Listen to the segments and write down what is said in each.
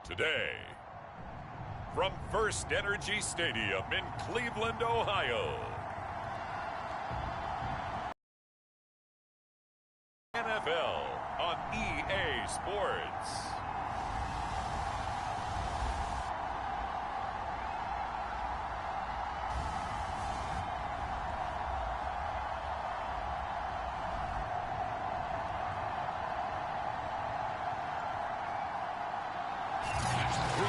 Today, from First Energy Stadium in Cleveland, Ohio, NFL on EA Sports.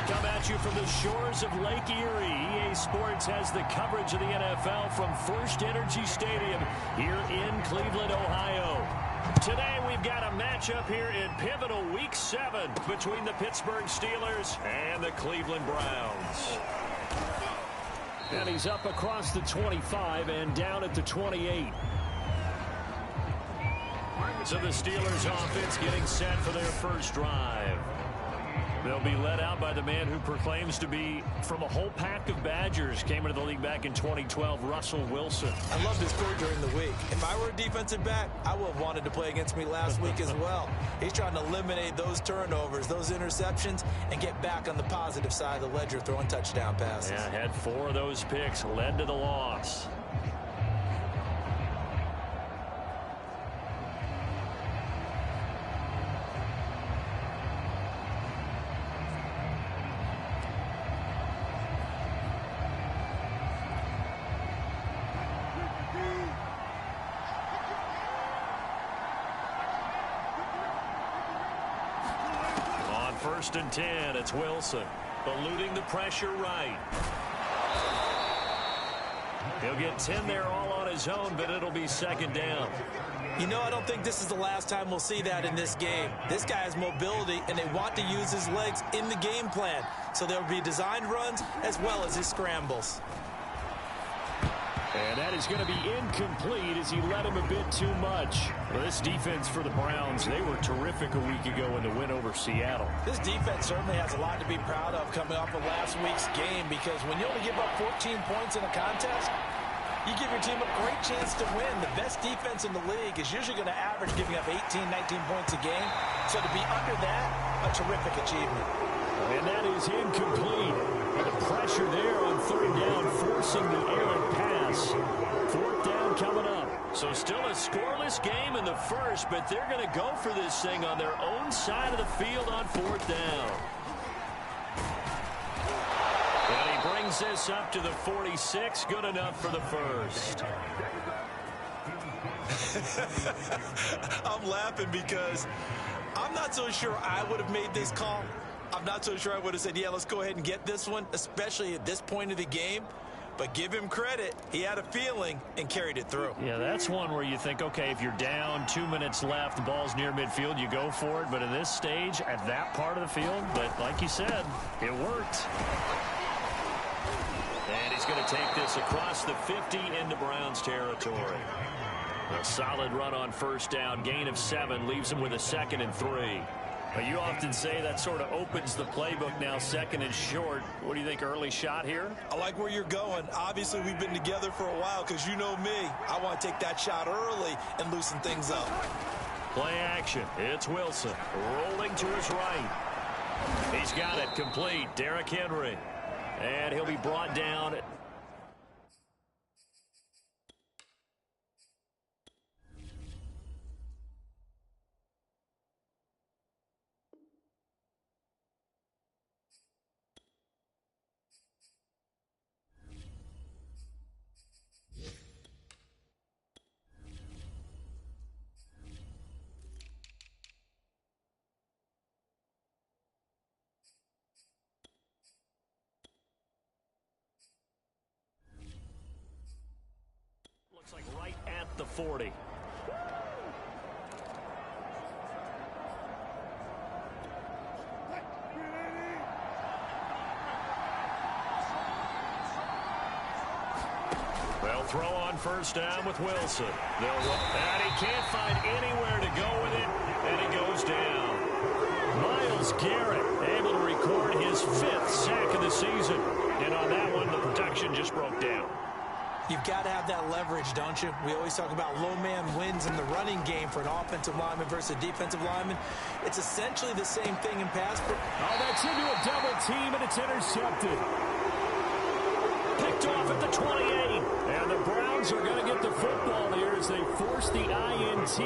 Come at you from the shores of Lake Erie. EA Sports has the coverage of the NFL from First Energy Stadium here in Cleveland, Ohio. Today we've got a matchup here in pivotal Week 7 between the Pittsburgh Steelers and the Cleveland Browns. And he's up across the 25 and down at the 28. So the Steelers offense getting set for their first drive. They'll be led out by the man who proclaims to be from a whole pack of Badgers. Came into the league back in 2012, Russell Wilson. I loved his score during the week. If I were a defensive back, I would have wanted to play against me last week as well. He's trying to eliminate those turnovers, those interceptions, and get back on the positive side of the ledger throwing touchdown passes. Yeah, had 4 of those picks, led to the loss. First and 10, it's Wilson, eluding the pressure right. He'll get 10 there all on his own, but it'll be second down. You know, I don't think this is the last time we'll see that in this game. This guy has mobility, and they want to use his legs in the game plan. So there'll be designed runs as well as his scrambles. And that is going to be incomplete as he led him a bit too much. Well, this defense for the Browns, they were terrific a week ago in the win over Seattle. This defense certainly has a lot to be proud of coming off of last week's game, because when you only give up 14 points in a contest, you give your team a great chance to win. The best defense in the league is usually going to average giving up 18, 19 points a game. So to be under that, a terrific achievement. And that is incomplete. The pressure there on third down, forcing the errant pass. Fourth down coming up. So still a scoreless game in the first, but they're going to go for this thing on their own side of the field on fourth down. And he brings this up to the 46. Good enough for the first. I'm laughing because I'm not so sure I would have made this call. I'm not so sure I would have said, yeah, let's go ahead and get this one, especially at this point of the game. But give him credit. He had a feeling and carried it through. Yeah, that's one where you think, okay, if you're down, 2 minutes left, the ball's near midfield, you go for it. But in this stage, at that part of the field, but like you said, it worked. And he's going to take this across the 50 into Browns territory. A solid run on first down, gain of 7, leaves him with a 2nd and 3. You often say that sort of opens the playbook now, 2nd and short. What do you think, early shot here? I like where you're going. Obviously, we've been together for a while because you know me. I want to take that shot early and loosen things up. Play action. It's Wilson rolling to his right. He's got it complete. Derrick Henry. And he'll be brought down. Looks like right at the 40. They'll throw on first down with Wilson. They'll run, and he can't find anywhere to go with it, and he goes down. Myles Garrett able to record his 5th sack of the season. And on that one, the protection just broke down. You've got to have that leverage, don't you? We always talk about low man wins in the running game for an offensive lineman versus a defensive lineman. It's essentially the same thing in pass. Oh, that's into a double team, and it's intercepted. Picked off at the 28. And the Browns are going to get the football here as they force the INT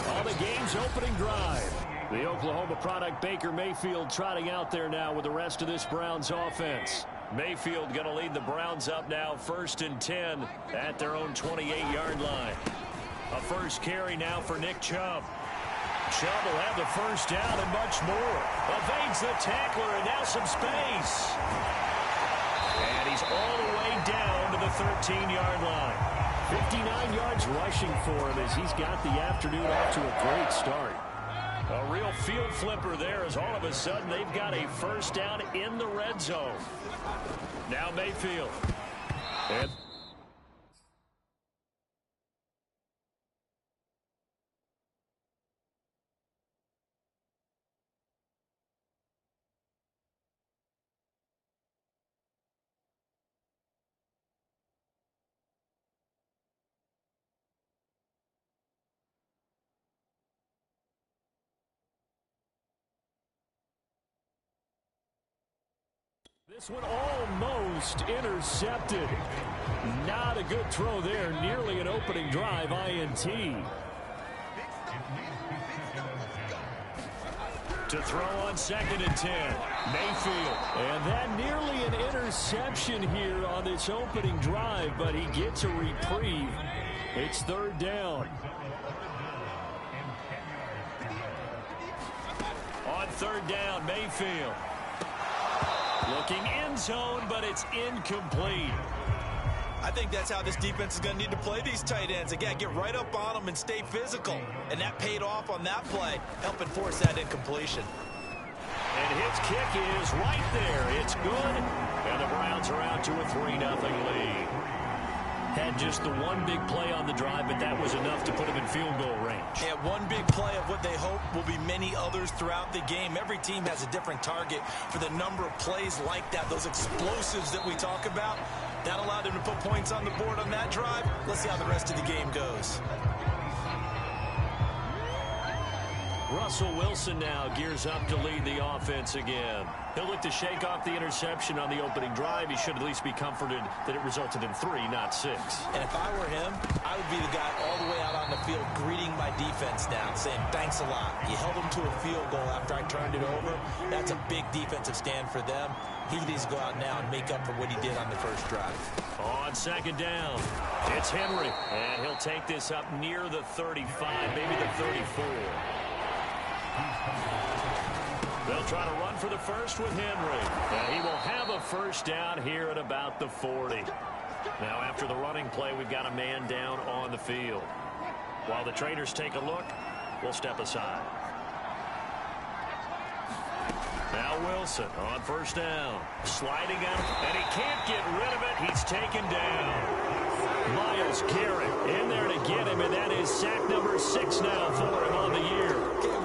on the game's opening drive. The Oklahoma product Baker Mayfield trotting out there now with the rest of this Browns offense. Mayfield going to lead the Browns up now 1st and 10 at their own 28-yard line. A first carry now for Nick Chubb. Chubb will have the first down and much more. Evades the tackler and now some space. And he's all the way down to the 13-yard line. 59 yards rushing for him as he's got the afternoon off to a great start. A real field flipper there as all of a sudden they've got a first down in the red zone. Now Mayfield. And this one almost intercepted. Not a good throw there. Nearly an opening drive INT. To throw on 2nd and 10. Mayfield. And that nearly an interception here on this opening drive, but he gets a reprieve. It's 3rd down. On 3rd down, Mayfield. Looking end zone, but it's incomplete. I think that's how this defense is going to need to play these tight ends. Again, get right up on them and stay physical. And that paid off on that play, helping force that incompletion. And his kick is right there. It's good. And the Browns are out to a 3-0 lead. Had just the one big play on the drive, but that was enough to put him in field goal range. Yeah, one big play of what they hope will be many others throughout the game. Every team has a different target for the number of plays like that, those explosives that we talk about. That allowed them to put points on the board on that drive. Let's see how the rest of the game goes. Russell Wilson now gears up to lead the offense again. He'll look to shake off the interception on the opening drive. He should at least be comforted that it resulted in 3, not 6. And if I were him, I would be the guy all the way out on the field greeting my defense now, saying, thanks a lot. You held them to a field goal after I turned it over. That's a big defensive stand for them. He needs to go out now and make up for what he did on the first drive. On 2nd down, it's Henry. And he'll take this up near the 35, maybe the 34. They'll try to run for the first with Henry. And he will have a first down here at about the 40. Now, after the running play, we've got a man down on the field. While the traders take a look, we'll step aside. Now Wilson on first down. Sliding out, and he can't get rid of it. He's taken down. Myles Garrett in there to get him, and that is sack number 6 now for him on the year.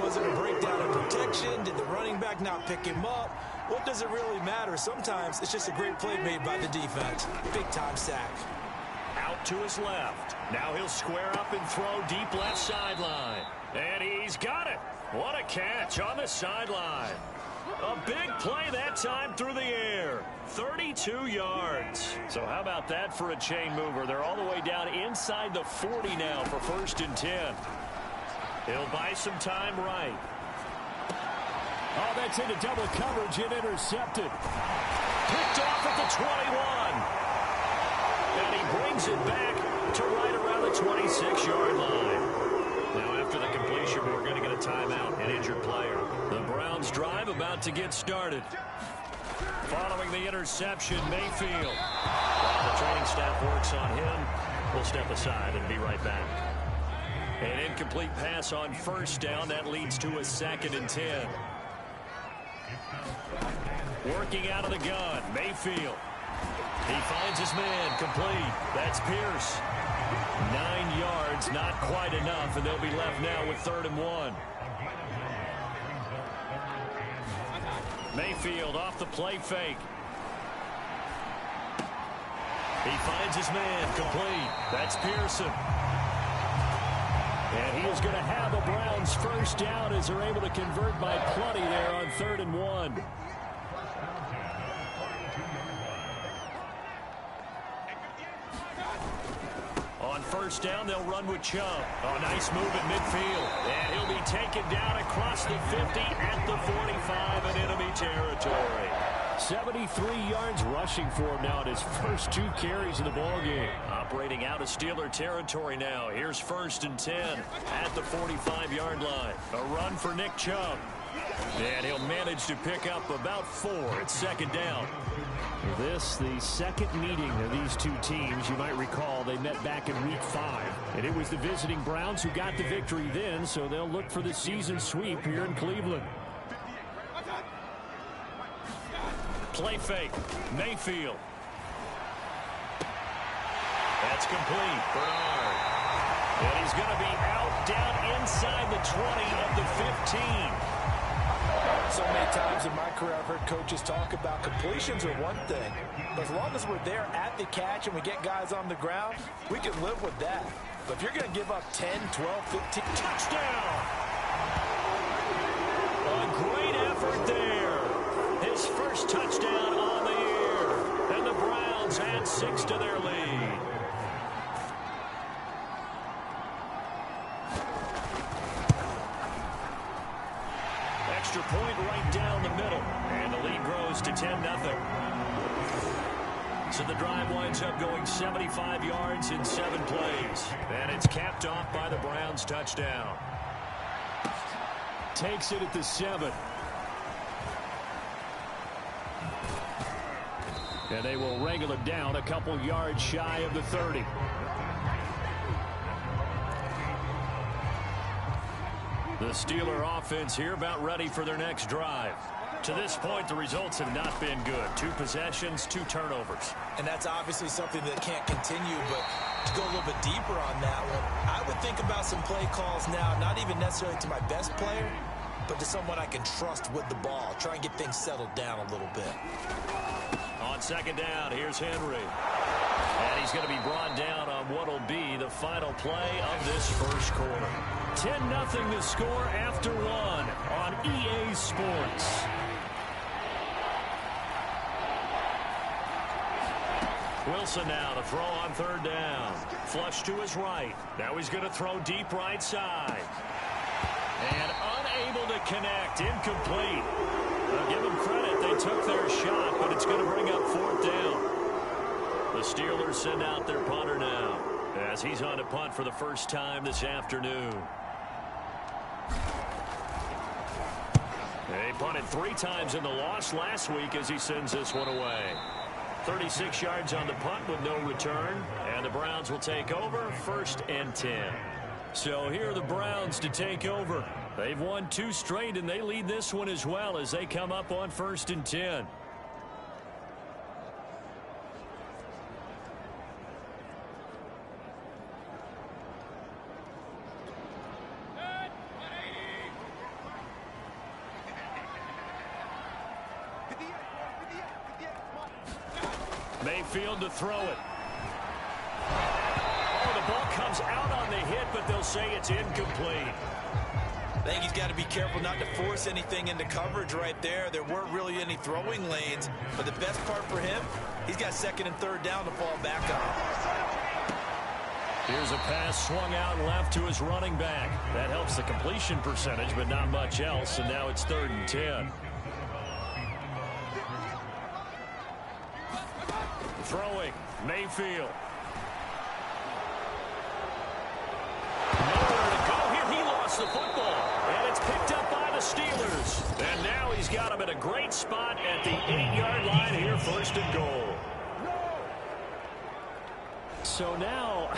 Was it a breakdown in protection? Did the running back not pick him up? What does it really matter? Sometimes it's just a great play made by the defense. Big-time sack. Out to his left. Now he'll square up and throw deep left sideline. And he's got it. What a catch on the sideline. A big play that time through the air. 32 yards. So how about that for a chain mover? They're all the way down inside the 40 now for 1st and 10. He'll buy some time right. Oh, that's into double coverage and intercepted. Picked off at the 21. And he brings it back to right around the 26-yard line. Now, after the completion, we're going to get a timeout, an injured player. The Browns drive about to get started. Following the interception, Mayfield. While the training staff works on him, we'll step aside and be right back. An incomplete pass on first down. That leads to a 2nd and 10. Working out of the gun, Mayfield. He finds his man, complete. That's Pierce. 9 yards, not quite enough, and they'll be left now with 3rd and 1. Mayfield off the play fake. He finds his man, complete. That's Pearson. And he is going to have a Browns first down as they're able to convert by plenty there on 3rd and 1. On first down, they'll run with Chubb. A nice move at midfield. And he'll be taken down across the 50 at the 45 in enemy territory. 73 yards rushing for him now at his first 2 carries of the ballgame. Operating out of Steeler territory now. Here's 1st and 10 at the 45-yard line. A run for Nick Chubb. And he'll manage to pick up about 4 at 2nd down. This, the second meeting of these two teams. You might recall they met back in Week 5. And it was the visiting Browns who got the victory then, so they'll look for the season sweep here in Cleveland. Play fake. Mayfield. That's complete. Bernard. And he's going to be out down inside the 20 of the 15. So many times in my career I've heard coaches talk about completions are one thing. But as long as we're there at the catch and we get guys on the ground, we can live with that. But if you're going to give up 10, 12, 15... Touchdown! A great effort there. His first touchdown on the year. And the Browns add 6 to their lead. Extra point right down the middle. And the lead grows to 10-0. So the drive winds up going 75 yards in 7 plays. And it's capped off by the Browns touchdown. Takes it at the 7. And they will wrangle it down a couple yards shy of the 30. The Steeler offense here about ready for their next drive. To this point, the results have not been good. 2 possessions, 2 turnovers. And that's obviously something that can't continue, but to go a little bit deeper on that one, I would think about some play calls now, not even necessarily to my best player, but to someone I can trust with the ball. Try and get things settled down a little bit. On 2nd down, here's Henry. And he's going to be brought down on what will be the final play of this first quarter. 10-0 to score after 1 on EA Sports. Wilson now to throw on 3rd down. Flush to his right. Now he's going to throw deep right side. And unable to connect. Incomplete. I'll give them credit. They took their shot, but it's going to bring up 4th down. The Steelers send out their punter now as he's on to punt for the first time this afternoon. They punted 3 times in the loss last week as he sends this one away. 36 yards on the punt with no return, and the Browns will take over 1st and 10. So here are the Browns to take over. They've won 2 straight, and they lead this one as well as they come up on 1st and 10. Mayfield to throw it. Oh, the ball comes out on the hit, but they'll say it's incomplete. I think he's got to be careful not to force anything into coverage right there. There weren't really any throwing lanes, but the best part for him, he's got 2nd and 3rd down to fall back on. Here's a pass swung out left to his running back. That helps the completion percentage, but not much else, and now it's 3rd and 10. Throwing, Mayfield. Nowhere to go here. He lost the football. And it's picked up by the Steelers. And now he's got him at a great spot at the 8-yard line here, 1st and goal. So now,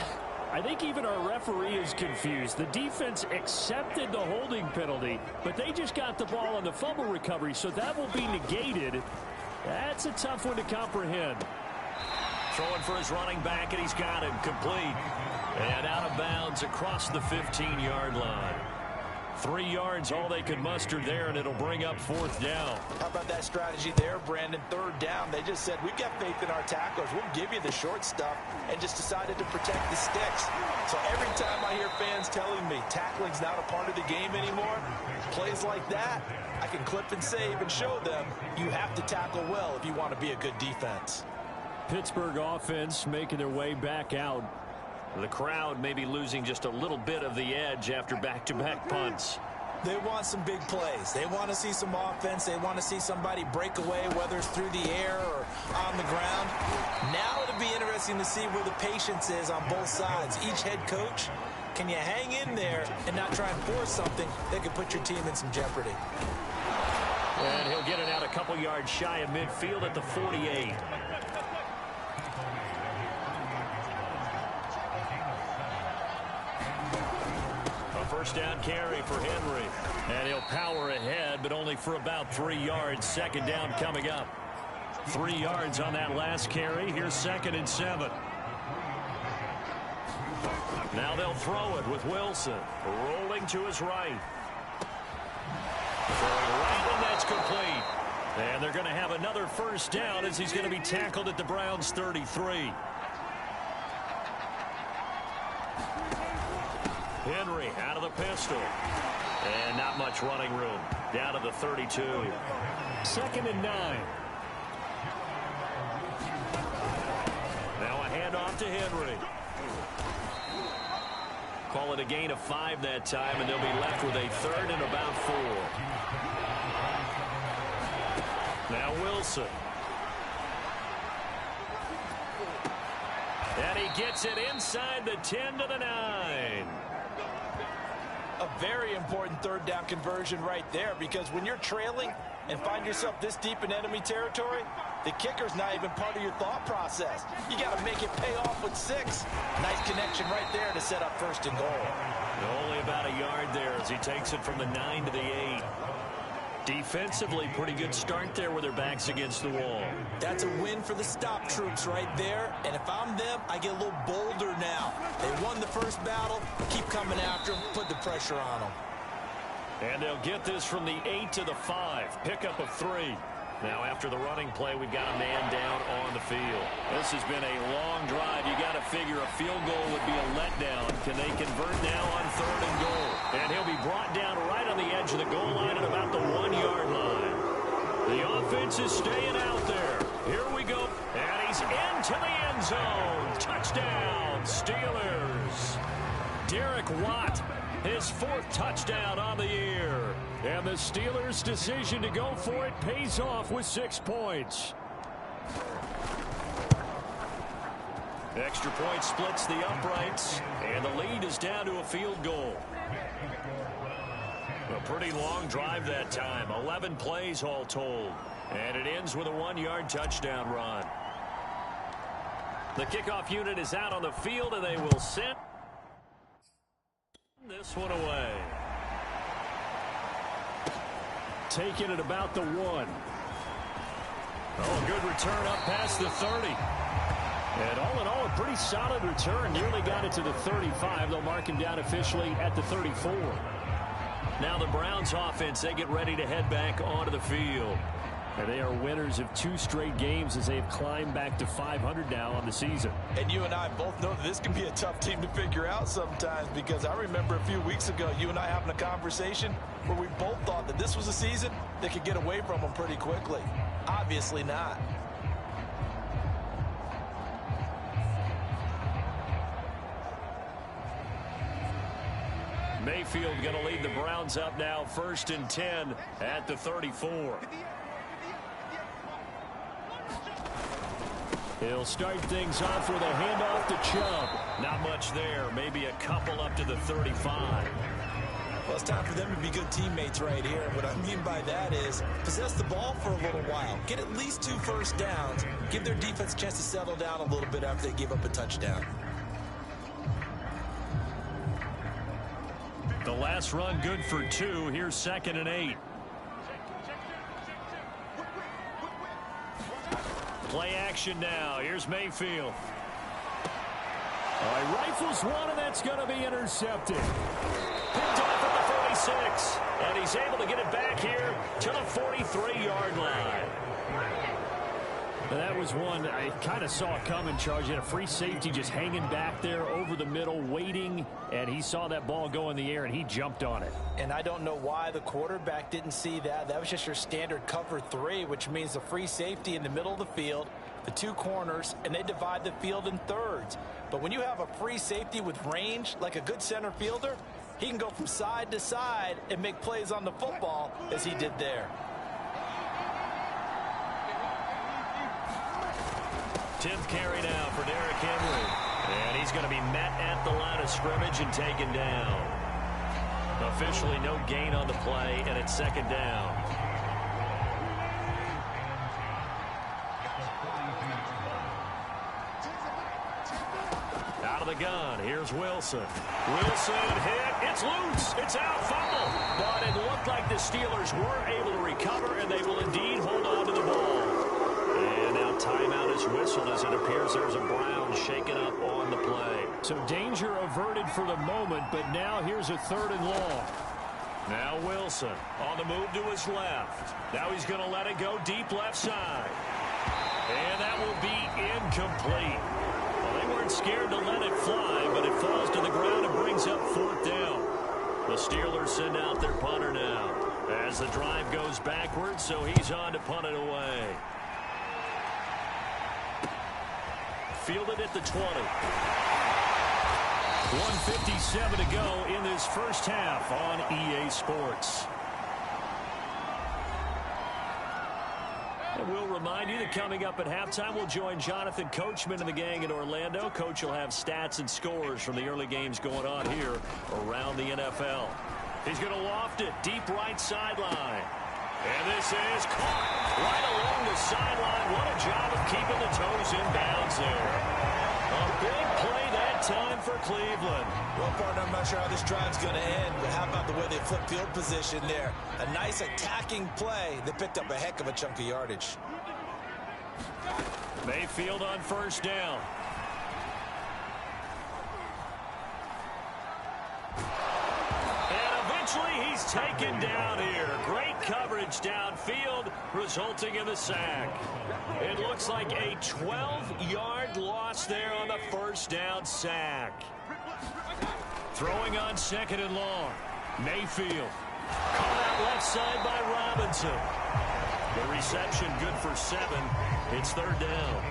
I think even our referee is confused. The defense accepted the holding penalty, but they just got the ball on the fumble recovery, so that will be negated. That's a tough one to comprehend. Throwing for his running back, and he's got him complete. And out of bounds across the 15-yard line. 3 yards, all they could muster there, and it'll bring up 4th down. How about that strategy there, Brandon? 3rd down. They just said, we've got faith in our tacklers. We'll give you the short stuff, and just decided to protect the sticks. So every time I hear fans telling me tackling's not a part of the game anymore, plays like that, I can clip and save and show them you have to tackle well if you want to be a good defense. Pittsburgh offense making their way back out. The crowd may be losing just a little bit of the edge after back-to-back punts. They want some big plays. They want to see some offense. They want to see somebody break away, whether it's through the air or on the ground. Now it'll be interesting to see where the patience is on both sides. Each head coach, can you hang in there and not try and force something that could put your team in some jeopardy? And he'll get it out a couple yards shy of midfield at the 48. First down carry for Henry. And he'll power ahead, but only for about 3 yards. 2nd down coming up. 3 yards on that last carry. Here's 2nd and 7. Now they'll throw it with Wilson. Rolling to his right. Throwing right, and that's complete. And they're going to have another 1st down as he's going to be tackled at the Browns' 33. Henry out of the pistol. And not much running room. Down to the 32. 2nd and 9. Now a handoff to Henry. Call it a gain of 5 that time, and they'll be left with a 3rd and about 4. Now Wilson. And he gets it inside the 10 to the 9. A very important 3rd down conversion right there, because when you're trailing and find yourself this deep in enemy territory, the kicker's not even part of your thought process. You got to make it pay off with 6. Nice connection right there to set up 1st and goal. Only about a yard there as he takes it from the 9 to the 8. Defensively, pretty good start there with their backs against the wall. That's a win for the stop troops right there. And if I'm them, I get a little bolder now. They won the first battle. Keep coming after them. Put the pressure on them. And they'll get this from the 8 to the 5. Pickup of 3. Now, after the running play, we've got a man down on the field. This has been a long drive. You got to figure a field goal would be a letdown. Can they convert now on 3rd and goal? And he'll be brought down right on the edge of the goal line at about the 1-yard line. The offense is staying out there. Here we go. And he's into the end zone. Touchdown, Steelers. Derek Watt, his 4th touchdown on the year. And the Steelers' decision to go for it pays off with 6 points. Extra point splits the uprights, and the lead is down to a field goal. A pretty long drive that time, 11 plays all told. And it ends with a 1-yard touchdown run. The kickoff unit is out on the field, and they will send this one away. Taking it about the 1. Oh, good return up past the 30. And all in all, a pretty solid return. Nearly got it to the 35. They'll mark him down officially at the 34. Now the Browns offense, they get ready to head back onto the field. And they are winners of 2 straight games as they've climbed back to 500 now on the season. And you and I both know that this can be a tough team to figure out sometimes, because I remember a few weeks ago you and I having a conversation where we both thought that this was a season that could get away from them pretty quickly. Obviously not. Mayfield going to lead the Browns up now, 1st and 10 at the 34. He'll start things off with a handoff to Chubb. Not much there. Maybe a couple up to the 35. Well, it's time for them to be good teammates right here. What I mean by that is possess the ball for a little while. Get at least 2 first downs. Give their defense a chance to settle down a little bit after they give up a touchdown. The last run good for 2. Here's 2nd and 8. Play action now. Here's Mayfield. All right, rifles one, and that's going to be intercepted. Picked off at the 26. And he's able to get it back here to the 43-yard line. That was one I kind of saw coming, Charge. He had a free safety just hanging back there over the middle, waiting, and he saw that ball go in the air, and he jumped on it. And I don't know why the quarterback didn't see that. That was just your standard cover 3, which means the free safety in the middle of the field, the 2 corners, and they divide the field in thirds. But when you have a free safety with range, like a good center fielder, he can go from side to side and make plays on the football as he did there. 10th carry now for Derrick Henry. And he's going to be met at the line of scrimmage and taken down. Officially no gain on the play, and it's 2nd down. Out of the gun, here's Wilson. Wilson hit, it's loose, it's out, fumble. But it looked like the Steelers were able to recover, and they will indeed hold on to the ball. And now timeout is whistled as it appears there's a Brown shaken up on the play. So danger averted for the moment, but now here's a 3rd and long. Now Wilson on the move to his left. Now he's going to let it go deep left side. And that will be incomplete. Well, they weren't scared to let it fly, but it falls to the ground and brings up 4th down. The Steelers send out their punter now as the drive goes backwards, so he's on to punt it away. Fielded at the 20. 1:57 to go in this first half on EA Sports. And we'll remind you that coming up at halftime, we'll join Jonathan Coachman and the gang in Orlando. Coach will have stats and scores from the early games going on here around the NFL. He's going to loft it deep right sideline. And this is caught right along the sideline. What a job of keeping the toes in bounds there. A big play that time for Cleveland. Well, partner, I'm not sure how this drive's going to end, but how about the way they flip field position there? A nice attacking play that picked up a heck of a chunk of yardage. Mayfield on 1st down. He's taken down here. Great coverage downfield, resulting in the sack. It looks like a 12-yard loss there on the 1st down sack. Throwing on 2nd and long. Mayfield. Caught out left side by Robinson. The reception good for 7. It's 3rd down.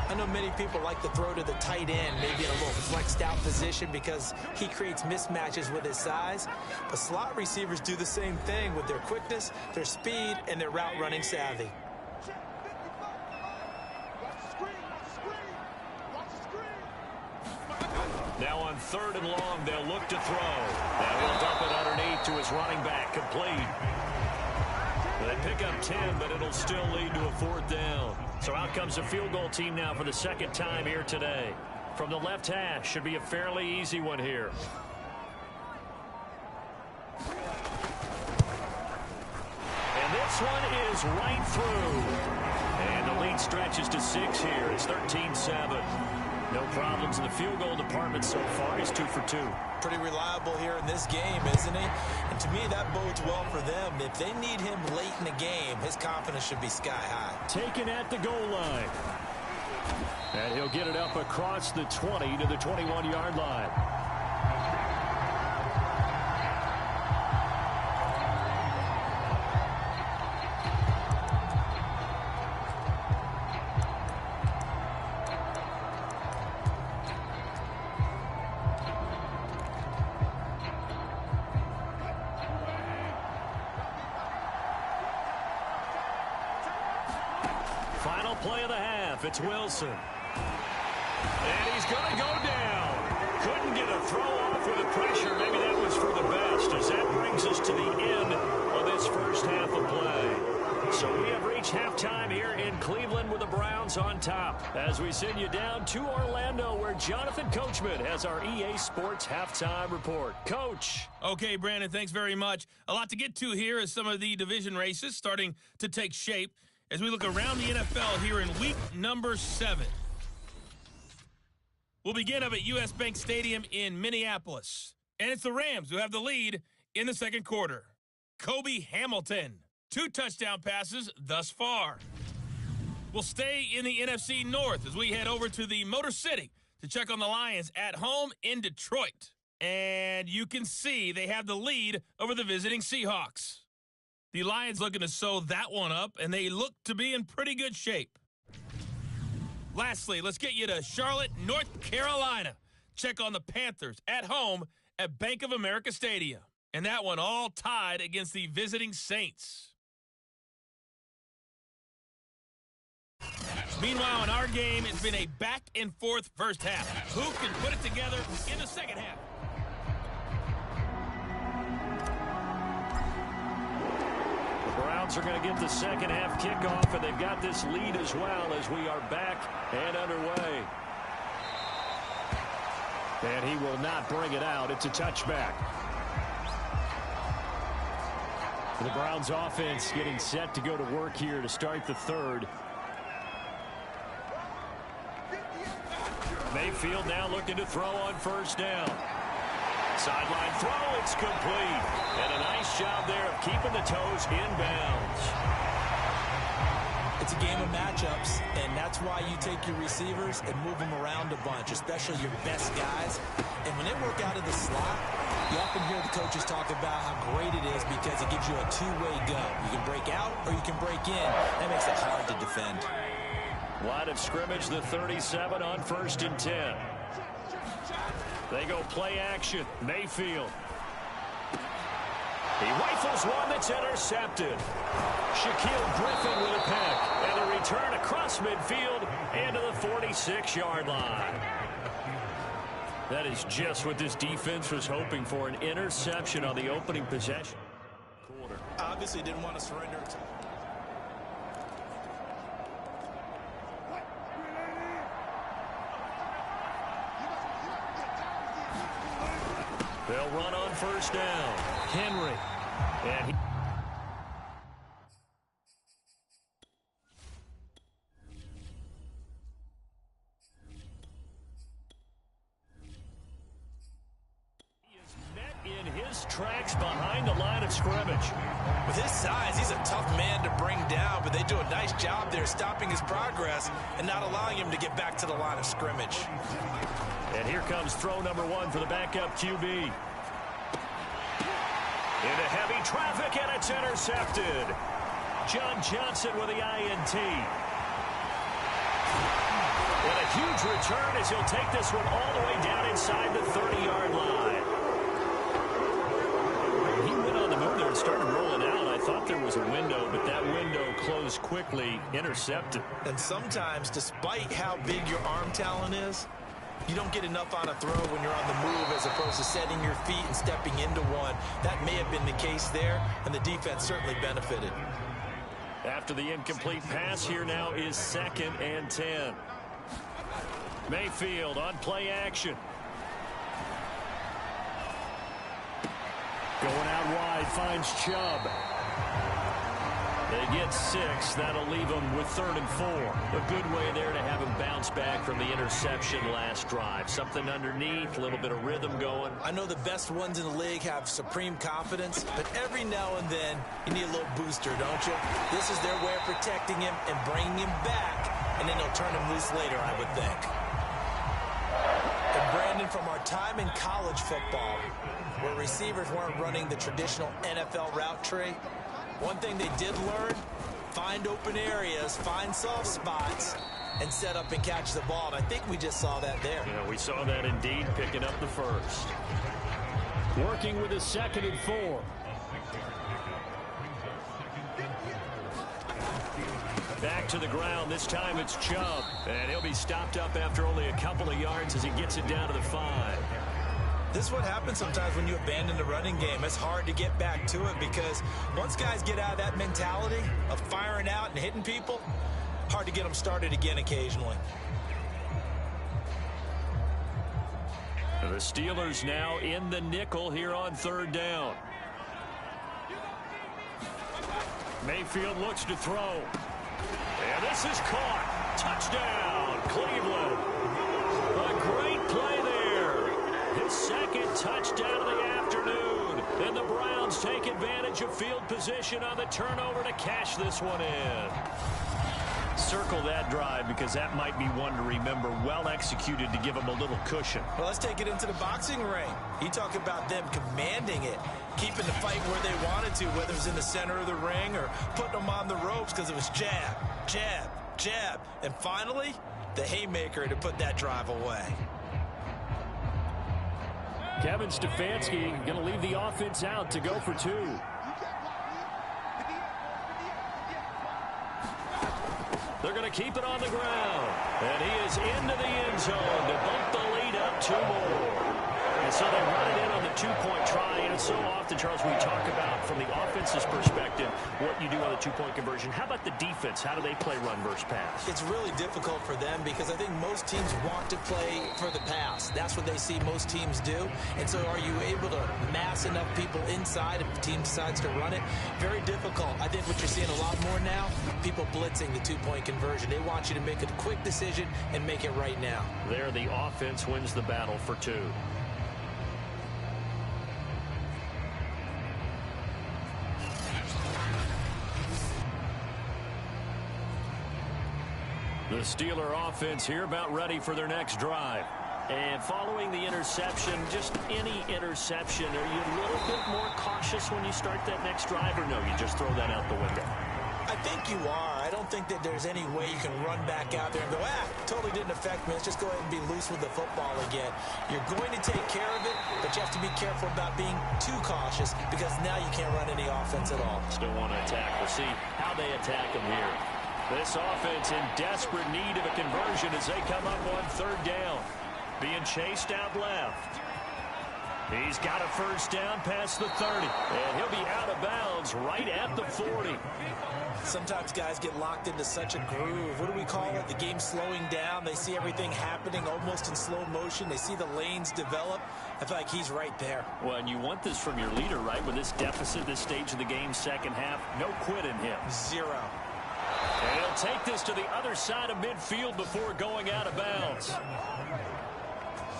I know many people like to throw to the tight end, maybe in a little flexed out position because he creates mismatches with his size. But slot receivers do the same thing with their quickness, their speed, and their route running savvy. Now on 3rd and long, they'll look to throw. That will dump it underneath to his running back, complete. They pick up 10, but it'll still lead to a 4th down. So out comes the field goal team now for the 2nd time here today. From the left hash, should be a fairly easy one here. And this one is right through. And the lead stretches to 6 here. It's 13-7. No problems in the field goal department so far. He's 2 for 2. Pretty reliable here in this game, isn't he? And to me, that bodes well for them. If they need him late in the game, his confidence should be sky high. Taken at the goal line. And he'll get it up across the 20 to the 21-yard line. Final play of the half. It's Wilson. And he's going to go down. Couldn't get a throw off with the pressure. Maybe that was for the best, as that brings us to the end of this first half of play. So we have reached halftime here in Cleveland with the Browns on top. As we send you down to Orlando, where Jonathan Coachman has our EA Sports halftime report. Coach. Okay, Brandon, thanks very much. A lot to get to here as some of the division races starting to take shape as we look around the NFL here in week number 7. We'll begin up at U.S. Bank Stadium in Minneapolis. And it's the Rams who have the lead in the second quarter. Kobe Hamilton, 2 touchdown passes thus far. We'll stay in the NFC North as we head over to the Motor City to check on the Lions at home in Detroit. And you can see they have the lead over the visiting Seahawks. The Lions looking to sew that one up, and they look to be in pretty good shape. Lastly, let's get you to Charlotte, North Carolina. Check on the Panthers at home at Bank of America Stadium. And that one all tied against the visiting Saints. Meanwhile, in our game, it's been a back-and-forth first half. Who can put it together in the second half? The Browns are going to get the second half kickoff, and they've got this lead as well as we are back and underway. And he will not bring it out. It's a touchback. The Browns offense getting set to go to work here to start the third. Mayfield now looking to throw on first down. Sideline throw, it's complete. And a nice job there of keeping the toes in bounds. It's a game of matchups, and that's why you take your receivers and move them around a bunch, especially your best guys. And when they work out of the slot, you often hear the coaches talk about how great it is because it gives you a two-way go. You can break out or you can break in. That makes it hard to defend. Line of scrimmage, the 37 on 1st and 10. They go play action. Mayfield. He rifles one that's intercepted. Shaquille Griffin with a pick. And a return across midfield and to the 46-yard line. That is just what this defense was hoping for, an interception on the opening possession. Quarter. Obviously didn't want to surrender. They'll run on first down. Henry. And he is met in his tracks behind the line of scrimmage. With his size, he's a tough man to bring down, but they do a nice job there stopping his progress and not allowing him to get back to the line of scrimmage. And here comes throw number 1 for the backup QB. Into heavy traffic, and it's intercepted. John Johnson with the INT. And a huge return as he'll take this one all the way down inside the 30-yard line. He went on the move there and started rolling out. I thought there was a window, but that window closed quickly, intercepted. And sometimes, despite how big your arm talent is, you don't get enough on a throw when you're on the move as opposed to setting your feet and stepping into one. That may have been the case there, and the defense certainly benefited. After the incomplete pass, here now is 2nd and 10. Mayfield on play action. Going out wide, finds Chubb. They get 6. That'll leave them with 3rd and 4. A good way there to have him bounce back from the interception last drive. Something underneath, a little bit of rhythm going. I know the best ones in the league have supreme confidence, but every now and then you need a little booster, don't you? This is their way of protecting him and bringing him back, and then they'll turn him loose later, I would think. And Brandon, from our time in college football, where receivers weren't running the traditional NFL route tree, one thing they did learn, find open areas, find soft spots, and set up and catch the ball. And I think we just saw that there. Yeah, we saw that indeed, picking up the first. Working with a 2nd and 4. Back to the ground. This time it's Chubb. And he'll be stopped up after only a couple of yards as he gets it down to the 5. This is what happens sometimes when you abandon the running game. It's hard to get back to it because once guys get out of that mentality of firing out and hitting people, hard to get them started again occasionally. The Steelers now in the nickel here on 3rd down. Mayfield looks to throw. And this is caught. Touchdown, Cleveland. A great play there. his second touchdown of the afternoon. And the Browns take advantage of field position on the turnover to cash this one in. Circle that drive because that might be one to remember. Well executed to give them a little cushion. Well, let's take it into the boxing ring. You talk about them commanding it, keeping the fight where they wanted to, whether it was in the center of the ring or putting them on the ropes because it was jab, jab, jab. And finally, the haymaker to put that drive away. Kevin Stefanski going to leave the offense out to go for two. They're going to keep it on the ground. And he is into the end zone to bump the lead up 2 more. And so they run it in on the 2-point try. And so often, Charles, we talk about from the offense's perspective what you do on the 2-point conversion. How about the defense? How do they play run versus pass? It's really difficult for them because I think most teams want to play for the pass. That's what they see most teams do. And so are you able to mass enough people inside if the team decides to run it? Very difficult. I think what you're seeing a lot more now, people blitzing the 2-point conversion. They want you to make a quick decision and make it right now. There, the offense wins the battle for 2. The Steeler offense here about ready for their next drive. And following the interception, just any interception, are you a little bit more cautious when you start that next drive, or no, you just throw that out the window? I think you are. I don't think that there's any way you can run back out there and go, totally didn't affect me. Let's just go ahead and be loose with the football again. You're going to take care of it, but you have to be careful about being too cautious because now you can't run any offense at all. Still want to attack. We'll see how they attack them here. This offense in desperate need of a conversion as they come up on 3rd down. Being chased out left. He's got a first down past the 30. And he'll be out of bounds right at the 40. Sometimes guys get locked into such a groove. What do we call it? The game slowing down. They see everything happening almost in slow motion. They see the lanes develop. I feel like he's right there. Well, and you want this from your leader, right? With this deficit, this stage of the game, second half, no quit in him. 0. And he'll take this to the other side of midfield before going out of bounds.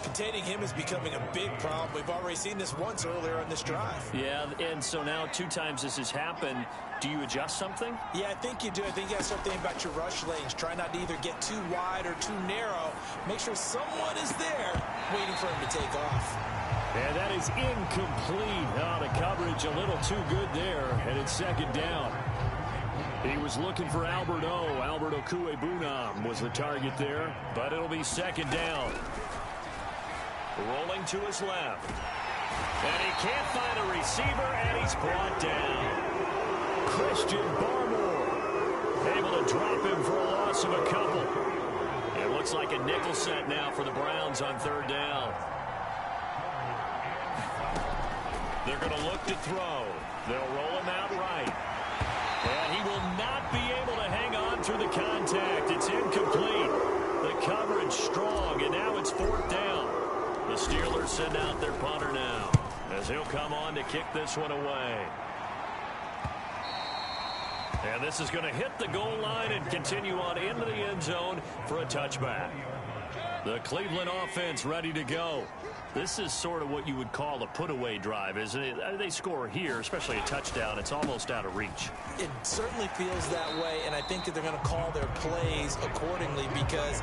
Containing him is becoming a big problem. We've already seen this once earlier on this drive. Yeah, and so now 2 times this has happened. Do you adjust something? Yeah, I think you do. I think you got to start thinking about your rush lanes. Try not to either get too wide or too narrow. Make sure someone is there waiting for him to take off. And that is incomplete. Oh, the coverage a little too good there. And it's 2nd down. He was looking for Alberto. Alberto Kuebunam was the target there. But it'll be 2nd down. Rolling to his left. And he can't find a receiver, and he's brought down. Christian Barmore able to drop him for a loss of a couple. It looks like a nickel set now for the Browns on 3rd down. They're going to look to throw. They'll roll him out right. And he will not be able to hang on through the contact. It's incomplete. The coverage strong, and now it's 4th down. The Steelers send out their punter now as he'll come on to kick this one away. And this is going to hit the goal line and continue on into the end zone for a touchback. The Cleveland offense ready to go. This is sort of what you would call a put-away drive, isn't it? They score here, especially a touchdown. It's almost out of reach. It certainly feels that way, and I think that they're going to call their plays accordingly because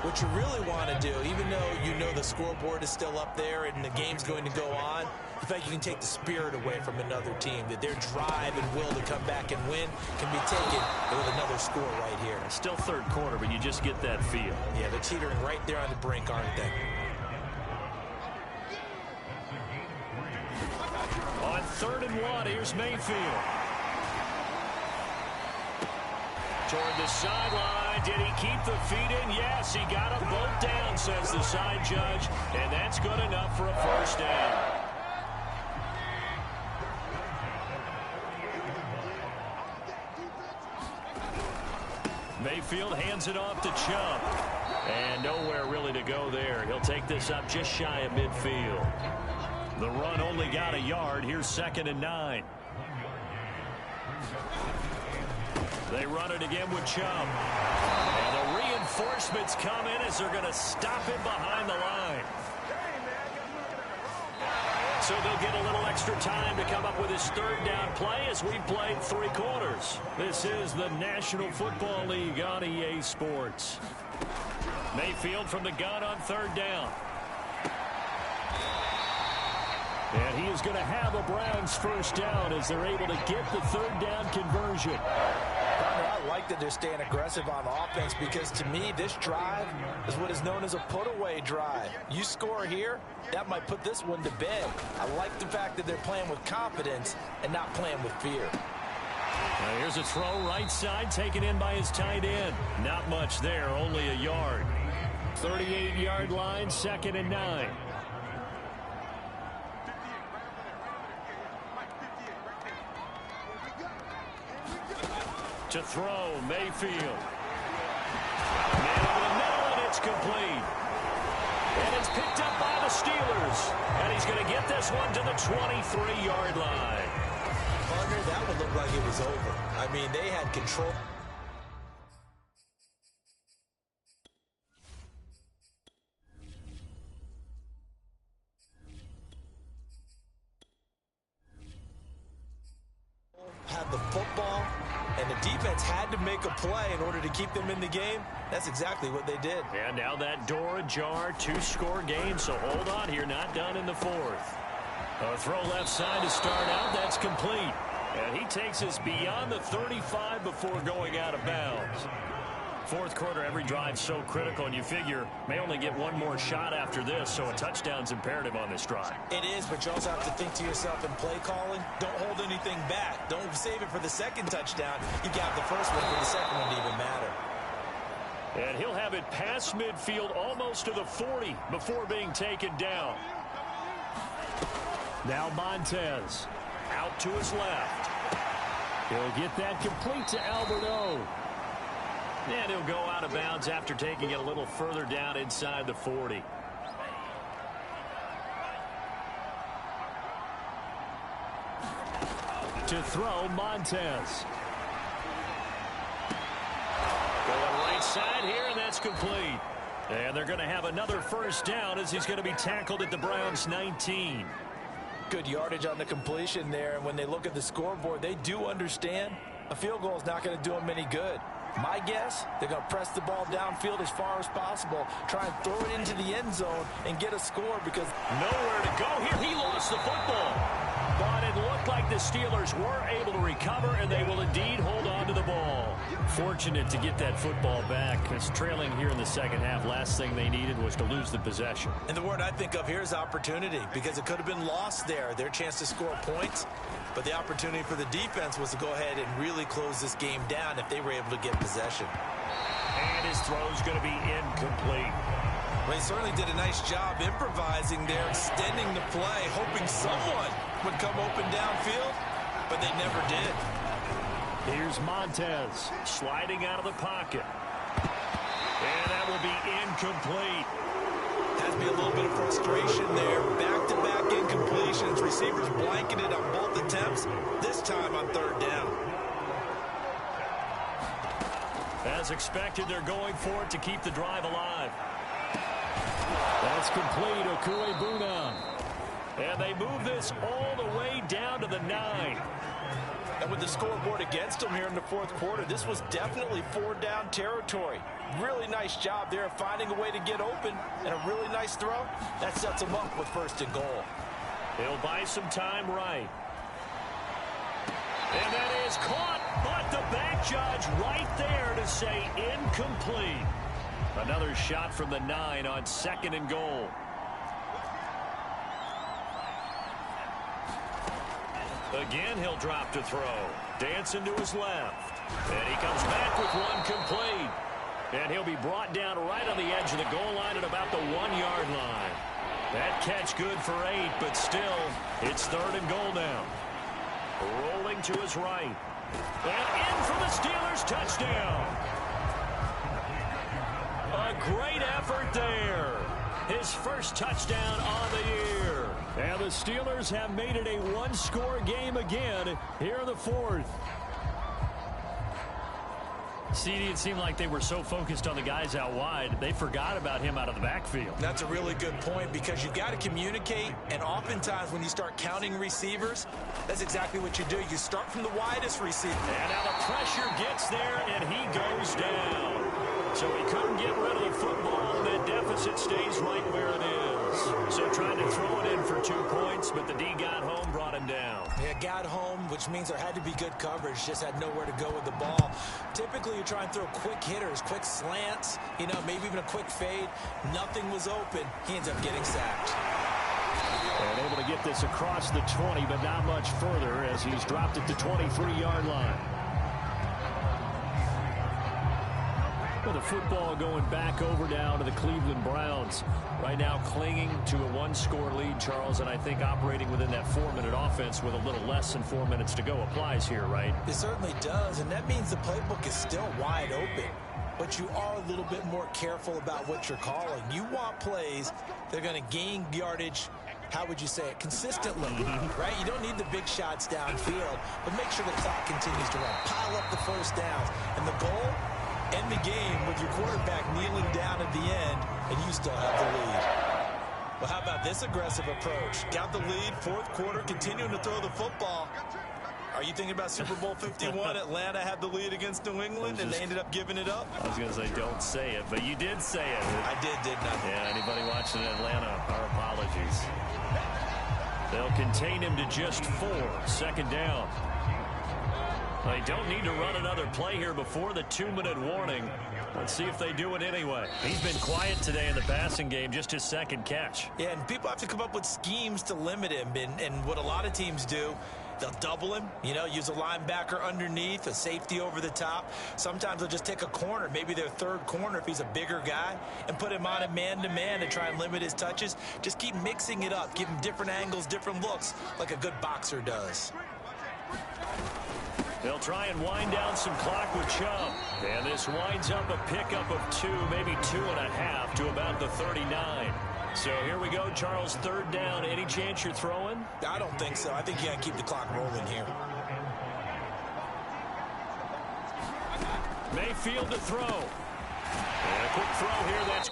what you really want to do, even though you know the scoreboard is still up there and the game's going to go on, I feel like you can take the spirit away from another team, that their drive and will to come back and win can be taken with another score right here. It's still 3rd quarter, but you just get that feel. Yeah, they're teetering right there on the brink, aren't they? On 3rd and 1, here's Mayfield. Toward the sideline. Did he keep the feet in? Yes, he got them both down, says the side judge. And that's good enough for a first down. Mayfield hands it off to Chubb. And nowhere really to go there. He'll take this up just shy of midfield. The run only got a yard. Here's 2nd and 9. They run it again with Chubb. And the reinforcements come in as they're going to stop him behind the line. So they'll get a little extra time to come up with his third down play as we played 3 quarters. This is the National Football League on EA Sports. Mayfield from the gun on 3rd down. And he is going to have a Browns first down as they're able to get the 3rd down conversion. I like that they're staying aggressive on offense because, to me, this drive is what is known as a put-away drive. You score here, that might put this one to bed. I like the fact that they're playing with confidence and not playing with fear. Now here's a throw right side taken in by his tight end. Not much there, only a yard. 38-yard line, 2nd and 9. To throw, Mayfield. Man over the middle, and it's complete. And it's picked up by the Steelers. And he's going to get this one to the 23-yard line. Partner, that would look like it was over. I mean, they had control. Had the football, and the defense had to make a play in order to keep them in the game. That's exactly what they did. And now that door ajar, 2-score game, so hold on here, not done in the 4th. A throw left side to start out, that's complete. And he takes us beyond the 35 before going out of bounds. 4th quarter, every drive so critical, and you figure may only get one more shot after this, so a touchdown's imperative on this drive. It is, but you also have to think to yourself in play calling, don't hold anything back. Don't save it for the 2nd touchdown. You got the first one for the 2nd one to even matter. And he'll have it past midfield almost to the 40 before being taken down. Now Montez out to his left. He'll get that complete to Alberto. And he'll go out of bounds after taking it a little further down inside the 40. To throw, Montez. Going right side here, and that's complete. And they're going to have another first down as he's going to be tackled at the Browns' 19. Good yardage on the completion there, and when they look at the scoreboard, they do understand a field goal is not going to do them any good. My guess, they're going to press the ball downfield as far as possible, try and throw it into the end zone and get a score because nowhere to go here. He lost the football. But it looked like the Steelers were able to recover, and they will indeed hold on to the ball. Fortunate to get that football back. It's trailing here in the 2nd half. Last thing they needed was to lose the possession. And the word I think of here is opportunity, because it could have been lost there, their chance to score points. But the opportunity for the defense was to go ahead and really close this game down if they were able to get possession. And his throw's going to be incomplete. Well, he certainly did a nice job improvising there, extending the play, hoping someone would come open downfield, but they never did. Here's Montez sliding out of the pocket. And that will be incomplete. Has to be a little bit of frustration there. Back-to-back incompletions. Receivers blanketed on both attempts, this time on 3rd down. As expected, they're going for it to keep the drive alive. That's complete, Okuebuna. And they move this all the way down to the 9. And with the scoreboard against them here in the 4th quarter, this was definitely 4-down territory. Really nice job there of finding a way to get open, and a really nice throw. That sets them up with 1st and goal. He'll buy some time right. And that is caught, but the back judge right there to say incomplete. Another shot from the 9 on 2nd and goal. Again, he'll drop to throw. Dancing to his left. And he comes back with one complete. And he'll be brought down right on the edge of the goal line at about the 1-yard line. That catch good for 8, but still, it's 3rd and goal now. Rolling to his right. And in for the Steelers touchdown. A great effort there. His first touchdown on the year. And the Steelers have made it a 1-score game again here in the 4th. CD, it seemed like they were so focused on the guys out wide, they forgot about him out of the backfield. That's a really good point because you've got to communicate, and oftentimes when you start counting receivers, that's exactly what you do. You start from the widest receiver. And now the pressure gets there, and he goes down. So he couldn't get rid of the football, and that deficit stays right where it is. So trying to throw it in for 2 points, but the D got home, brought him down. Yeah, got home, which means there had to be good coverage. Just had nowhere to go with the ball. Typically, you try and throw quick hitters, quick slants, you know, maybe even a quick fade. Nothing was open. He ends up getting sacked. And able to get this across the 20, but not much further as he's dropped it to 23-yard line. Well, the football going back over now to the Cleveland Browns. Right now clinging to a 1-score lead, Charles, and I think operating within that 4-minute offense with a little less than 4 minutes to go applies here, right? It certainly does, and that means the playbook is still wide open. But you are a little bit more careful about what you're calling. You want plays that are going to gain yardage, how would you say it, consistently, right? You don't need the big shots downfield, but make sure the clock continues to run. Pile up the first downs. And the goal? End the game with your quarterback kneeling down at the end, and you still have the lead. Well, how about this aggressive approach? Got the lead, fourth quarter, continuing to throw the football. Are you thinking about Super Bowl 51? Atlanta had the lead against New England, and they ended up giving it up? I was going to say, don't say it, but you did say it. I didn't I? Yeah, anybody watching Atlanta, our apologies. They'll contain him to just 4, second down. They don't need to run another play here before the 2-minute warning. Let's see if they do it anyway. He's been quiet today in the passing game, just his second catch. Yeah, and people have to come up with schemes to limit him. And what a lot of teams do, they'll double him, you know, use a linebacker underneath, a safety over the top. Sometimes they'll just take a corner, maybe their third corner if he's a bigger guy, and put him on a man-to-man to try and limit his touches. Just keep mixing it up, give him different angles, different looks, like a good boxer does. They'll try and wind down some clock with Chubb. And this winds up a pickup of 2, maybe 2.5 to about the 39. So here we go, Charles, third down. Any chance you're throwing? I don't think so. I think you got to keep the clock rolling here. Mayfield to throw. And a quick throw here. That's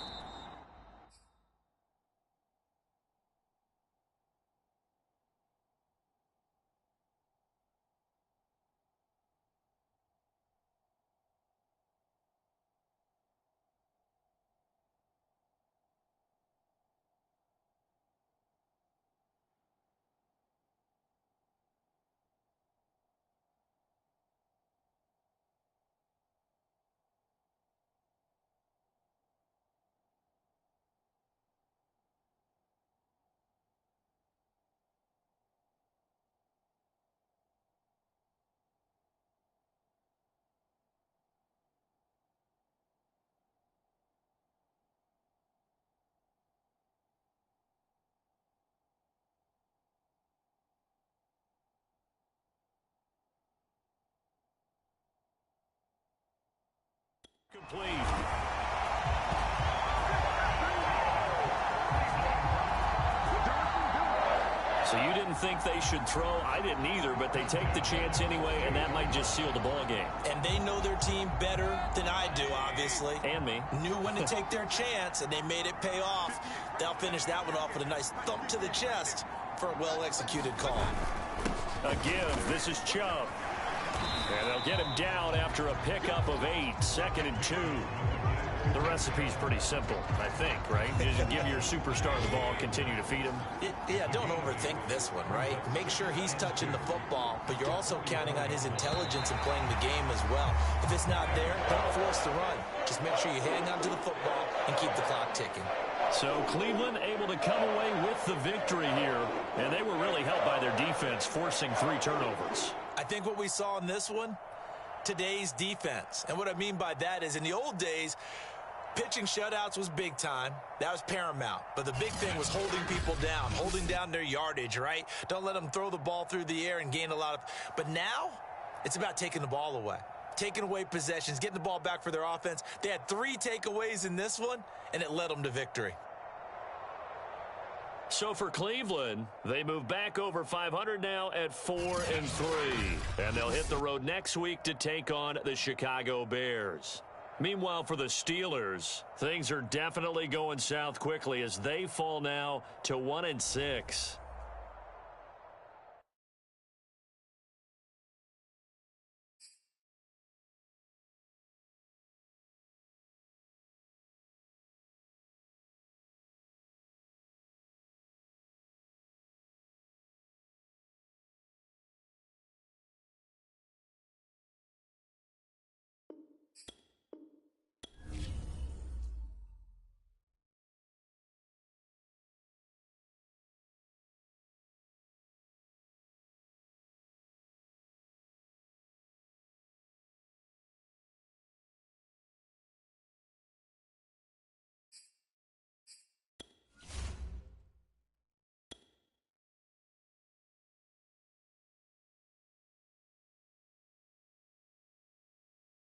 complete. So you didn't think they should throw? I didn't either, but they take the chance anyway, and that might just seal the ball game. And they know their team better than I do, obviously. And me. Knew when to take their chance, and they made it pay off. They'll finish that one off with a nice thump to the chest for a well-executed call. A give. This is Chubb. And they'll get him down after a pickup of 8, 2nd and 2. The recipe's pretty simple, I think, right? Just give your superstar the ball, continue to feed him. Yeah, don't overthink this one, right? Make sure he's touching the football, but you're also counting on his intelligence in playing the game as well. If it's not there, don't force the run. Just make sure you hang on to the football and keep the clock ticking. So Cleveland able to come away with the victory here, and they were really helped by their defense, forcing 3 turnovers. I think what we saw in this one, today's defense. And what I mean by that is in the old days, pitching shutouts was big time. That was paramount. But the big thing was holding people down, holding down their yardage, right? Don't let them throw the ball through the air and gain a lot of... But now, it's about taking the ball away. Taking away possessions, getting the ball back for their offense. They had 3 takeaways in this one, and it led them to victory. So for Cleveland, they move back over 500 now at 4-3. And they'll hit the road next week to take on the Chicago Bears. Meanwhile, for the Steelers, things are definitely going south quickly as they fall now to 1-6.